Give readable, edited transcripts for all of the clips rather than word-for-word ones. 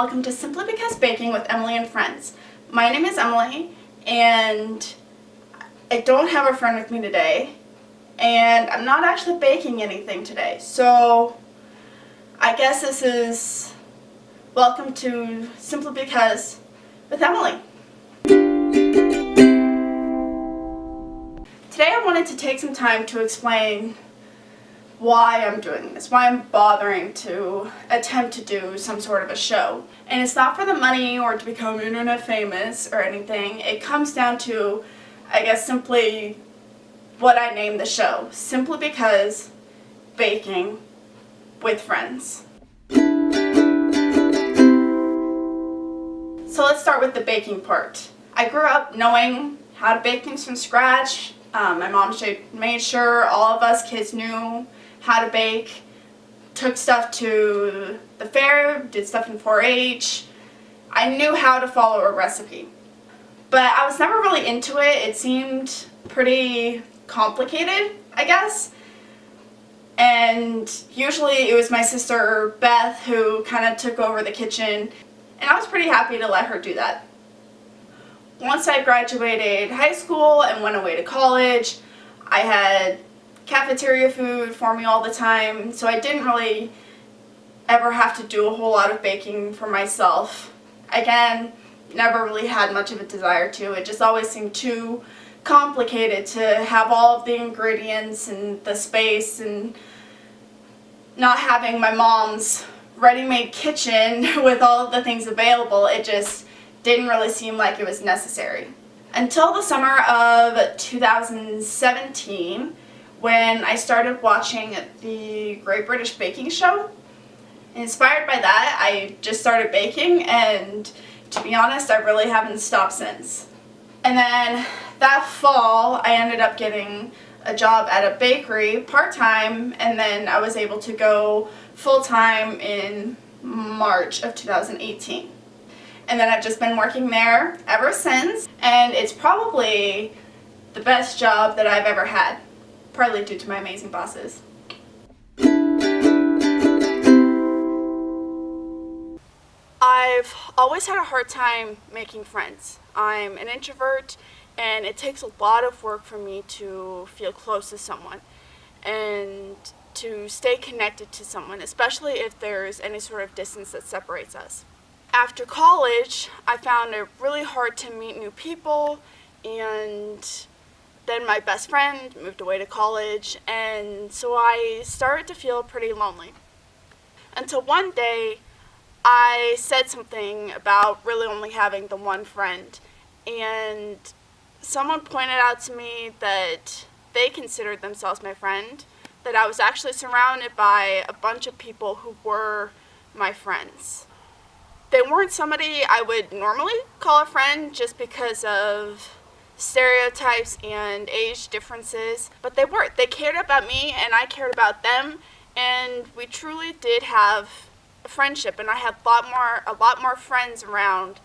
welcome to Simply Because Baking with Emily and Friends. My name is Emily, and I don't have a friend with me today, and I'm not actually baking anything today, so I guess this is welcome to Simply Because with Emily. Today I wanted to take some time to explain why I'm doing this, why I'm bothering to attempt to do some sort of a show. And it's not for the money or to become internet famous or anything. It comes down to, I guess, simply what I named the show. Simply Because Baking with Friends. So let's start with the baking part. I grew up knowing how to bake things from scratch. My mom made sure all of us kids knew how to bake, took stuff to the fair, did stuff in 4-H. I knew how to follow a recipe. But I was never really into it. It seemed pretty complicated, I guess. And usually it was my sister Beth who kind of took over the kitchen, and I was pretty happy to let her do that. Once I graduated high school and went away to college, I had cafeteria food for me all the time, so I didn't really ever have to do a whole lot of baking for myself. Again, never really had much of a desire to. It just always seemed too complicated to have all of the ingredients and the space, and not having my mom's ready-made kitchen with all of the things available, it just didn't really seem like it was necessary. Until the summer of 2017, when I started watching the Great British Baking Show. Inspired by that, I just started baking, and to be honest, I really haven't stopped since. And then that fall, I ended up getting a job at a bakery part-time, and then I was able to go full-time in March of 2018. And then I've just been working there ever since, and it's probably the best job that I've ever had. Partly due to my amazing bosses. I've always had a hard time making friends. I'm an introvert, and it takes a lot of work for me to feel close to someone and to stay connected to someone, especially if there's any sort of distance that separates us. After college, I found it really hard to meet new people, and then my best friend moved away to college, and so I started to feel pretty lonely. Until one day, I said something about really only having the one friend, and someone pointed out to me that they considered themselves my friend, that I was actually surrounded by a bunch of people who were my friends. They weren't somebody I would normally call a friend just because of stereotypes and age differences, but they weren't. They cared about me, and I cared about them, and we truly did have a friendship, and I had a lot more friends around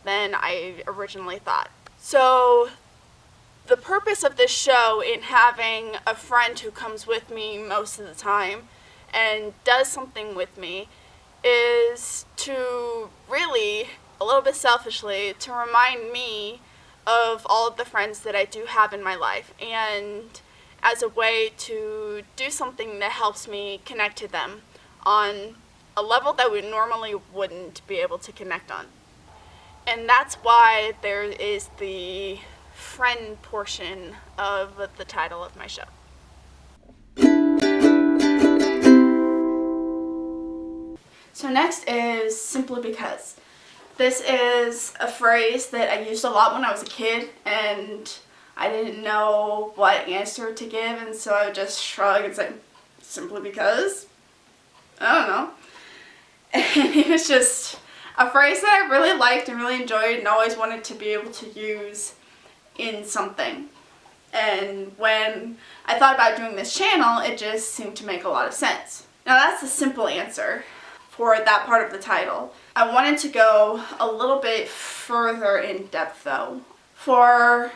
than I originally thought. So the purpose of this show, in having a friend who comes with me most of the time and does something with me, is to really, a little bit selfishly, to remind me of all of the friends that I do have in my life, and as a way to do something that helps me connect to them on a level that we normally wouldn't be able to connect on. And that's why there is the friend portion of the title of my show. So next is Simply Because. This is a phrase that I used a lot when I was a kid, and I didn't know what answer to give, and so I would just shrug and say, simply because? I don't know. And it was just a phrase that I really liked and really enjoyed and always wanted to be able to use in something. And when I thought about doing this channel, it just seemed to make a lot of sense. Now that's the simple answer for that part of the title. I wanted to go a little bit further in depth though. For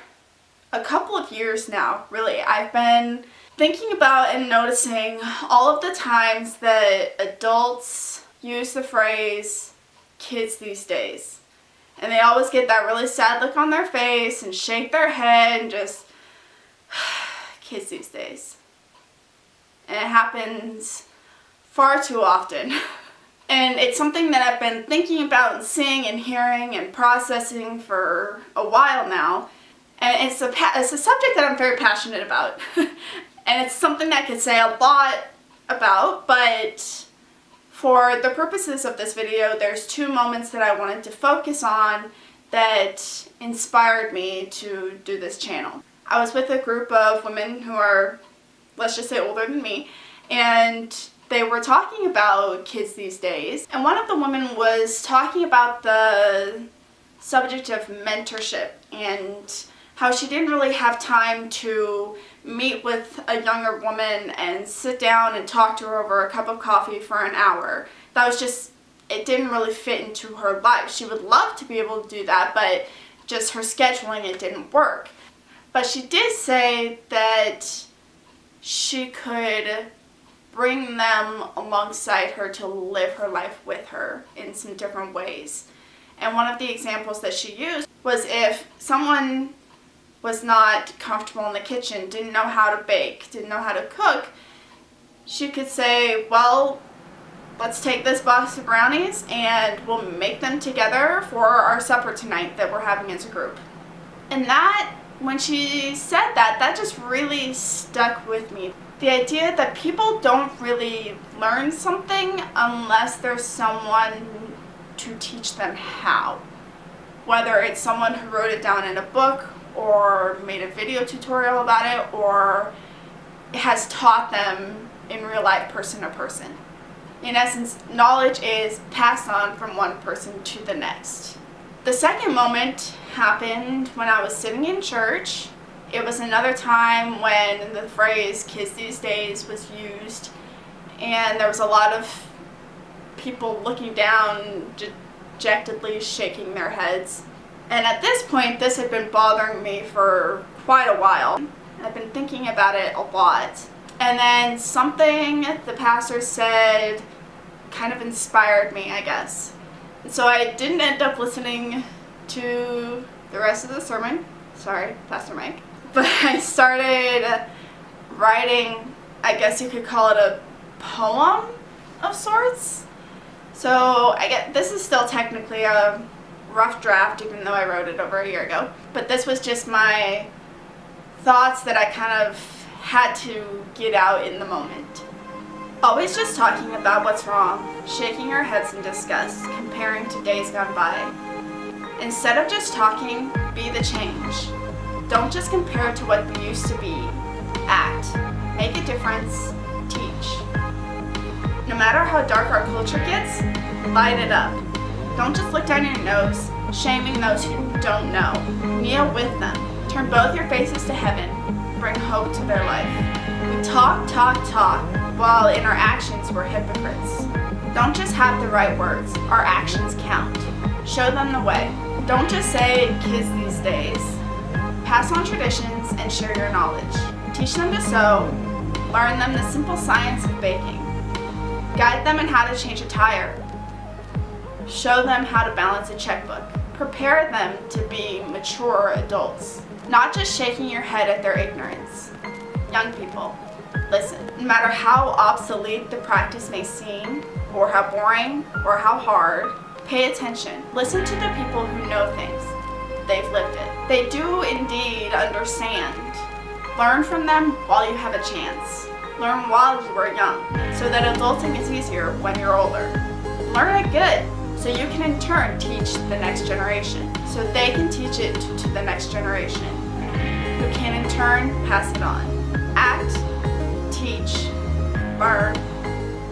a couple of years now, really, I've been thinking about and noticing all of the times that adults use the phrase kids these days. And they always get that really sad look on their face and shake their head and just, kids these days. And it happens far too often. And it's something that I've been thinking about and seeing and hearing and processing for a while now. And it's a subject that I'm very passionate about. And it's something that I could say a lot about, but for the purposes of this video, there's two moments that I wanted to focus on that inspired me to do this channel. I was with a group of women who are, let's just say, older than me, and they were talking about kids these days. And one of the women was talking about the subject of mentorship and how she didn't really have time to meet with a younger woman and sit down and talk to her over a cup of coffee for an hour. That was just, it didn't really fit into her life. She would love to be able to do that, but just her scheduling, it didn't work. But she did say that she could bring them alongside her to live her life with her in some different ways. And one of the examples that she used was if someone was not comfortable in the kitchen, didn't know how to bake, didn't know how to cook, she could say, well, let's take this box of brownies and we'll make them together for our supper tonight that we're having as a group. And that, when she said that, that just really stuck with me. The idea that people don't really learn something unless there's someone to teach them how. Whether it's someone who wrote it down in a book or made a video tutorial about it or has taught them in real life, person to person. In essence, knowledge is passed on from one person to the next. The second moment happened when I was sitting in church. It was another time when the phrase kids these days was used, and there was a lot of people looking down, dejectedly shaking their heads. And at this point, this had been bothering me for quite a while. I've been thinking about it a lot. And then something the pastor said kind of inspired me, I guess. And so I didn't end up listening to the rest of the sermon. Sorry, Pastor Mike. But I started writing, I guess you could call it a poem of sorts. So this is still technically a rough draft, even though I wrote it over a year ago. But this was just my thoughts that I kind of had to get out in the moment. Always just talking about what's wrong, shaking our heads in disgust, comparing to days gone by. Instead of just talking, be the change. Don't just compare to what we used to be. Act. Make a difference. Teach. No matter how dark our culture gets, light it up. Don't just look down your nose, shaming those who don't know. Kneel with them. Turn both your faces to heaven. Bring hope to their life. We talk, while in our actions we're hypocrites. Don't just have the right words, our actions count. Show them the way. Don't just say kids these days. Pass on traditions and share your knowledge. Teach them to sew. Learn them the simple science of baking. Guide them in how to change a tire. Show them how to balance a checkbook. Prepare them to be mature adults, not just shaking your head at their ignorance. Young people, listen. No matter how obsolete the practice may seem, or how boring, or how hard, pay attention. Listen to the people who know things. They've lived it. They do indeed understand. Learn from them while you have a chance. Learn while you are young, so that adulting is easier when you're older. Learn it good, so you can in turn teach the next generation, so they can teach it to the next generation, who can in turn pass it on. Act, teach, learn,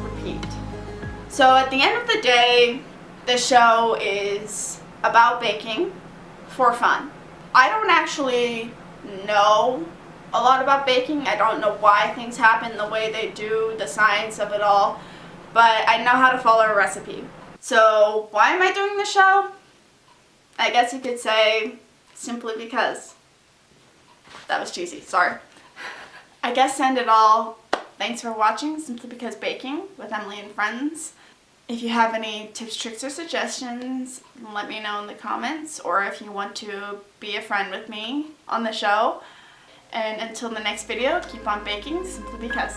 repeat. So at the end of the day, the show is about baking for fun. I don't actually know a lot about baking. I don't know why things happen the way they do, the science of it all, but I know how to follow a recipe. So why am I doing the show? I guess you could say simply because. That was cheesy, sorry. I guess to end it all, thanks for watching Simply Because Baking with Emily and Friends. If you have any tips, tricks, or suggestions, let me know in the comments, or if you want to be a friend with me on the show. And until the next video, keep on baking simply because.